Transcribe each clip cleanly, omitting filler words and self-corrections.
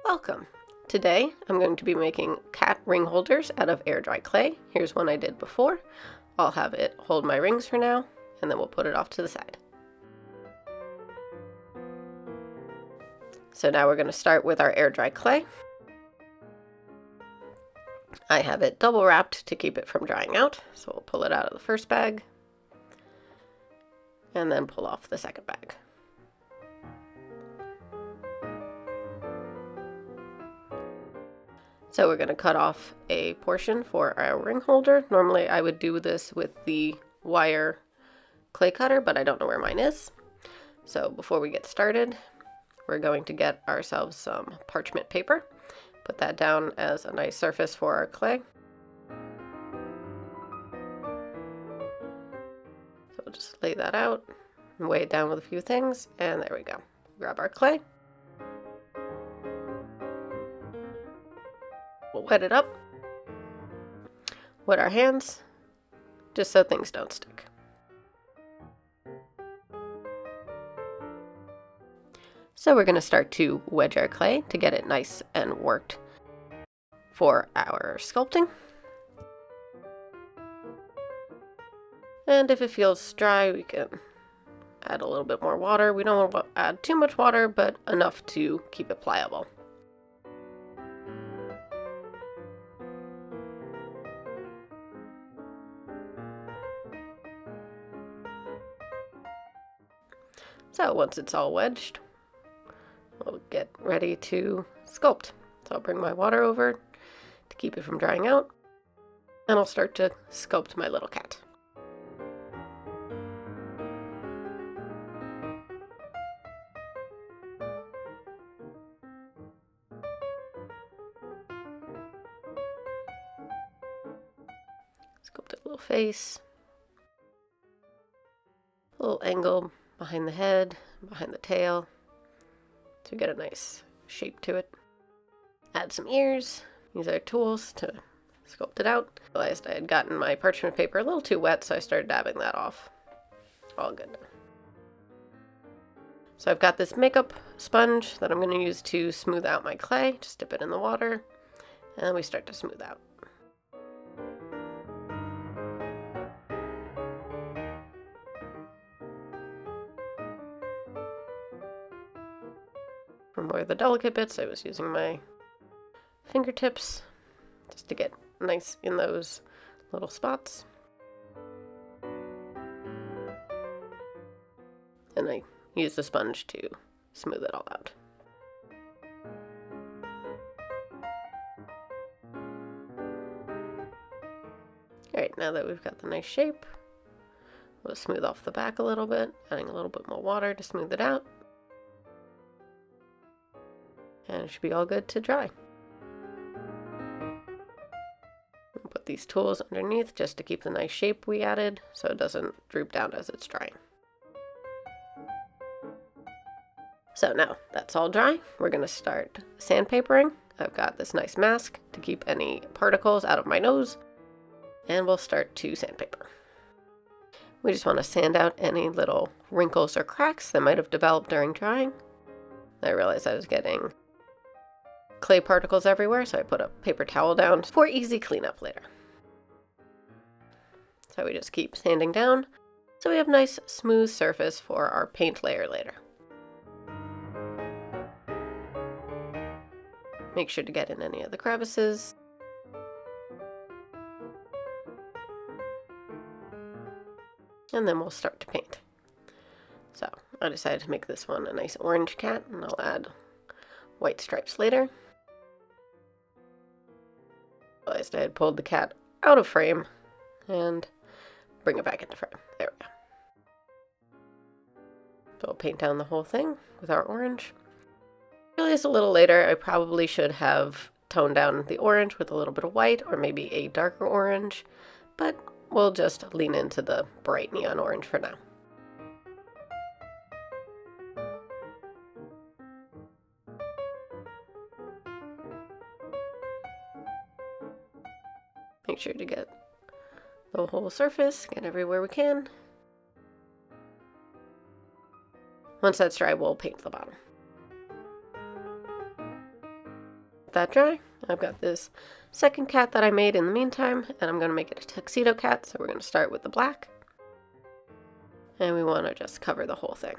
Welcome! Today I'm going to be making cat ring holders out of air dry clay. Here's one I did before. I'll have it hold my rings for now, and then we'll put it off to the side. So now we're going to start with our air dry clay. I have it double wrapped to keep it from drying out, so we'll pull it out of the first bag and then pull off the second bag. So we're going to cut off a portion for our ring holder. Normally I would do this with the wire clay cutter, but I don't know where mine is. So before we get started, we're going to get ourselves some parchment paper. Put that down as a nice surface for our clay. So we'll just lay that out and weigh it down with a few things, and there we go. Grab our clay. We'll wet it up. Wet our hands, just so things don't stick. So we're going to start to wedge our clay to get it nice and worked for our sculpting. And if it feels dry, we can add a little bit more water. We don't want to add too much water, but enough to keep it pliable. So once it's all wedged, we'll get ready to sculpt. So I'll bring my water over to keep it from drying out, and I'll start to sculpt my little cat. Sculpt a little face, a little angle behind the head, behind the tail, to get a nice shape to it. Add some ears, use our tools to sculpt it out. Realized I had gotten my parchment paper a little too wet, so I started dabbing that off. All good. So I've got this makeup sponge that I'm going to use to smooth out my clay. Just dip it in the water, and we start to smooth out. For more of the delicate bits, I was using my fingertips just to get nice in those little spots. And I use the sponge to smooth it all out. Alright, now that we've got the nice shape, we'll smooth off the back a little bit, adding a little bit more water to smooth it out. And it should be all good to dry. I'll put these tools underneath just to keep the nice shape we added so it doesn't droop down as it's drying. So now that's all dry, we're going to start sandpapering. I've got this nice mask to keep any particles out of my nose, and we'll start to sandpaper. We just want to sand out any little wrinkles or cracks that might have developed during drying. I realized I was getting clay particles everywhere, so I put a paper towel down for easy cleanup later. So we just keep sanding down so we have nice smooth surface for our paint layer later. Make sure to get in any of the crevices. And then we'll start to paint. So I decided to make this one a nice orange cat, and I'll add white stripes later. Realized I had pulled the cat out of frame and bring it back into frame. There we go. So we'll paint down the whole thing with our orange. Realized a little later I probably should have toned down the orange with a little bit of white or maybe a darker orange, but we'll just lean into the bright neon orange for now. Make sure to get the whole surface, get everywhere we can. Once that's dry, we'll paint the bottom. That dry, I've got this second cat that I made in the meantime, and I'm going to make it a tuxedo cat. So we're going to start with the black, and we want to just cover the whole thing.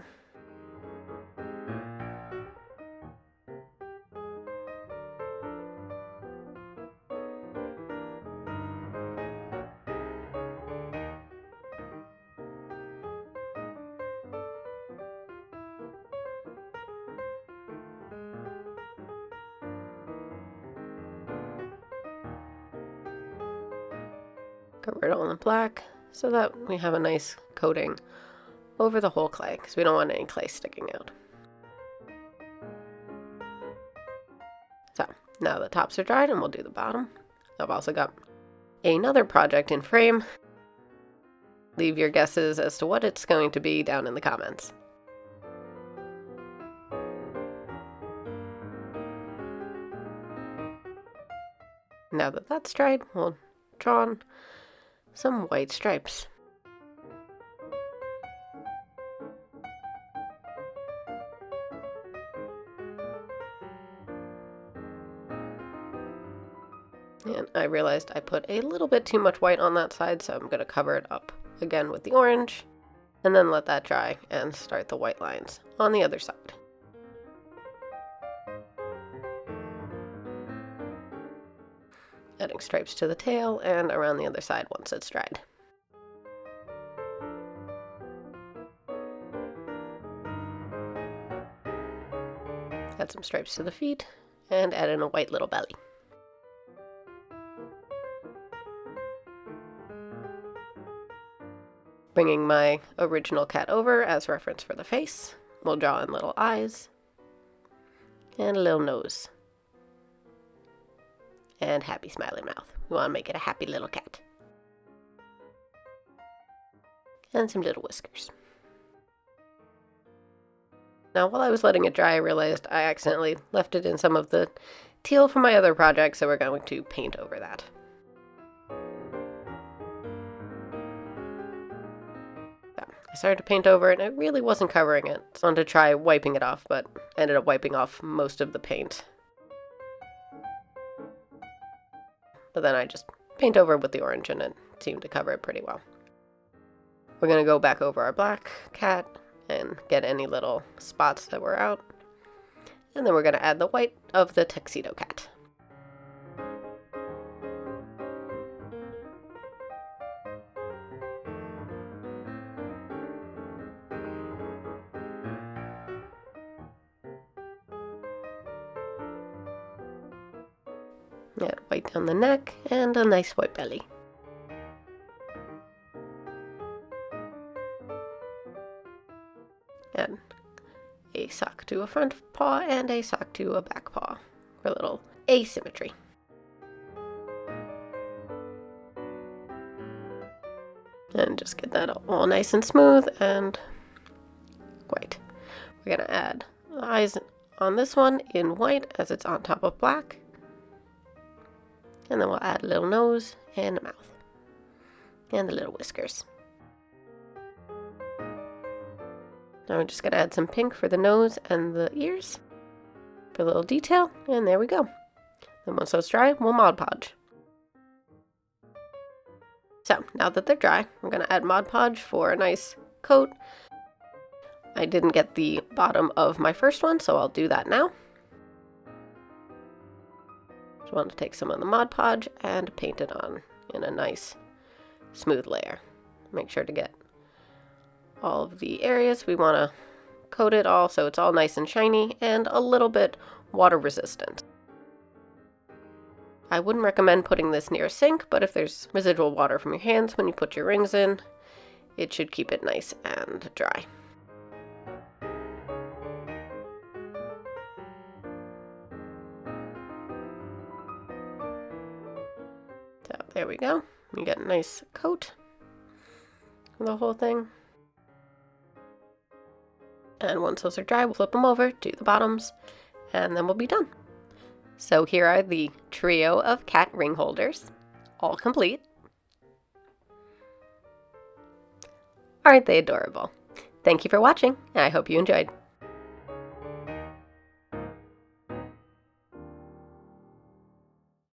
Cover it all in black so that we have a nice coating over the whole clay, because we don't want any clay sticking out. So now the tops are dried, and we'll do the bottom. I've also got another project in frame. Leave your guesses as to what it's going to be down in the comments. Now that that's dried, we'll draw on some white stripes. And I realized I put a little bit too much white on that side, so I'm going to cover it up again with the orange, and then let that dry and start the white lines on the other side. Adding stripes to the tail and around the other side once it's dried. Add some stripes to the feet and add in a white little belly. Bringing my original cat over as reference for the face, we'll draw in little eyes and a little nose and happy smiling mouth. We want to make it a happy little cat. And some little whiskers. Now, while I was letting it dry, I realized I accidentally left it in some of the teal from my other project, so we're going to paint over that. I started to paint over it, and it really wasn't covering it. So I wanted to try wiping it off, but ended up wiping off most of the paint. But then I just paint over with the orange, and it seemed to cover it pretty well. We're going to go back over our black cat and get any little spots that were out. And then we're going to add the white of the tuxedo cat. Add white down the neck and a nice white belly. Add a sock to a front paw and a sock to a back paw for a little asymmetry. And just get that all nice and smooth and white. We're going to add the eyes on this one in white as it's on top of black. And then we'll add a little nose and a mouth. And the little whiskers. Now we're just going to add some pink for the nose and the ears for a little detail. And there we go. Then once those dry, we'll Mod Podge. So now that they're dry, we're going to add Mod Podge for a nice coat. I didn't get the bottom of my first one, so I'll do that now. Just want to take some of the Mod Podge and paint it on in a nice smooth layer. Make sure to get all of the areas we want to coat it all so it's all nice and shiny and a little bit water resistant. I wouldn't recommend putting this near a sink, but if there's residual water from your hands when you put your rings in, it should keep it nice and dry. So there we go. You get a nice coat of the whole thing. And once those are dry, we'll flip them over, do the bottoms, and then we'll be done. So here are the trio of cat ring holders, all complete. Aren't they adorable? Thank you for watching, and I hope you enjoyed.